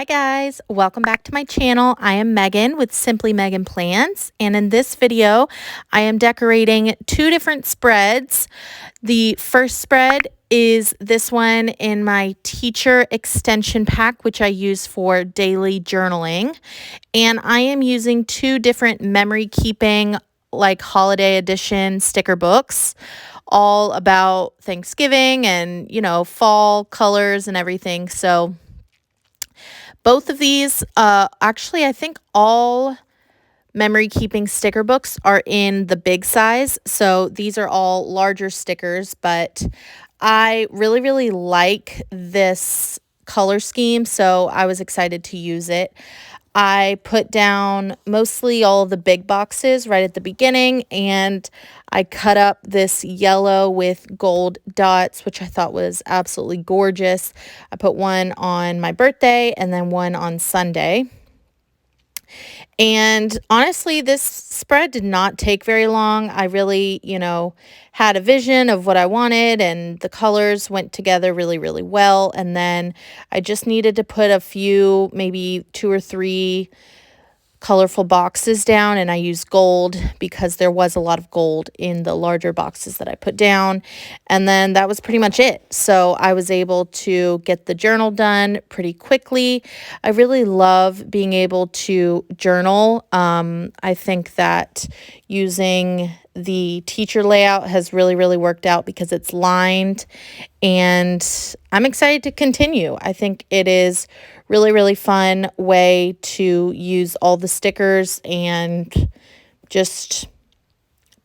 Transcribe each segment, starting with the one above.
Guys, welcome back to my channel. I am Megan with Simply Megan Plans, and in this video I am decorating two different spreads. The first spread is this one in my teacher extension pack, which I use for daily journaling, and I am using two different memory keeping like holiday edition sticker books, all about Thanksgiving and fall colors and everything. So both of these, actually, I think all memory keeping sticker books are in the big size. So these are all larger stickers, but I really like this color scheme, so I was excited to use it. I put down mostly all the big boxes right at the beginning, and I cut up this yellow with gold dots, which I thought was absolutely gorgeous. I put one on my birthday and then one on Sunday. And honestly, this spread did not take very long. I really, had a vision of what I wanted, and the colors went together really well. And then I just needed to put a few, maybe 2 or 3 colorful boxes down, and I used gold because there was a lot of gold in the larger boxes that I put down. And then that was pretty much it. So I was able to get the journal done pretty quickly. I really love being able to journal. I think that using the teacher layout has really worked out because it's lined, and I'm excited to continue. I think it is really fun way to use all the stickers and just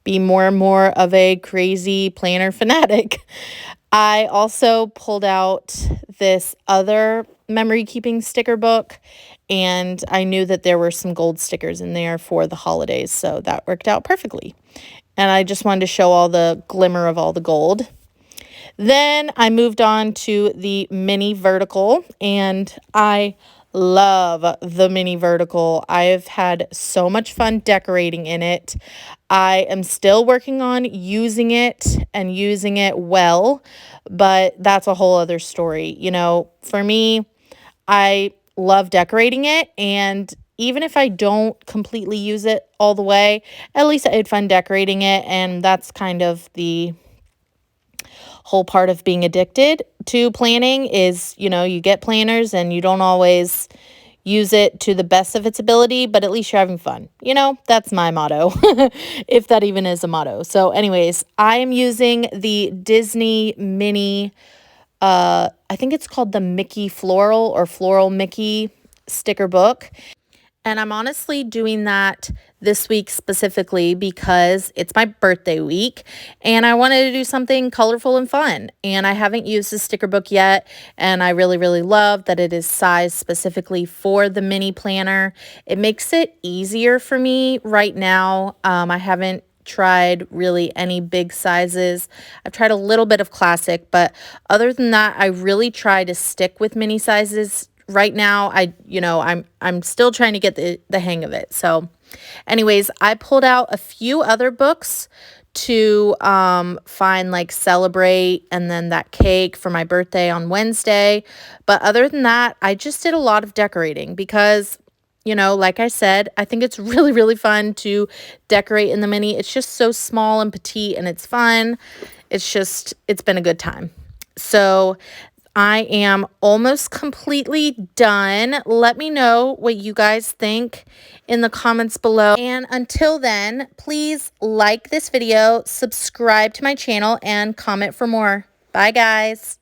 be more and more of a crazy planner fanatic. I also pulled out this other memory keeping sticker book, and I knew that there were some gold stickers in there for the holidays, so that worked out perfectly. And I just wanted to show all the glimmer of all the gold. Then I moved on to the mini vertical, and I love the mini vertical. I've had so much fun decorating in it. I am still working on using it and using it well, but that's a whole other story. For me, I love decorating it, and even if I don't completely use it all the way, at least I had fun decorating it, and that's kind of the whole part of being addicted to planning is, you get planners and you don't always use it to the best of its ability, but at least you're having fun. That's my motto, if that even is a motto. So anyways, I am using the Disney mini, I think it's called the Mickey Floral or Floral Mickey sticker book. And I'm honestly doing that this week specifically because it's my birthday week and I wanted to do something colorful and fun. And I haven't used the sticker book yet, and I really love that it is sized specifically for the mini planner. It makes it easier for me right now. I haven't tried really any big sizes. I've tried a little bit of classic, but other than that, I really try to stick with mini sizes. Right now, I'm still trying to get the hang of it. So anyways, I pulled out a few other books to find, like Celebrate and then that cake for my birthday on Wednesday. But other than that, I just did a lot of decorating because, like I said, I think it's really fun to decorate in the mini. It's just so small and petite, and it's fun. It's been a good time. So I am almost completely done. Let me know what you guys think in the comments below. And until then, please like this video, subscribe to my channel, and comment for more. Bye, guys.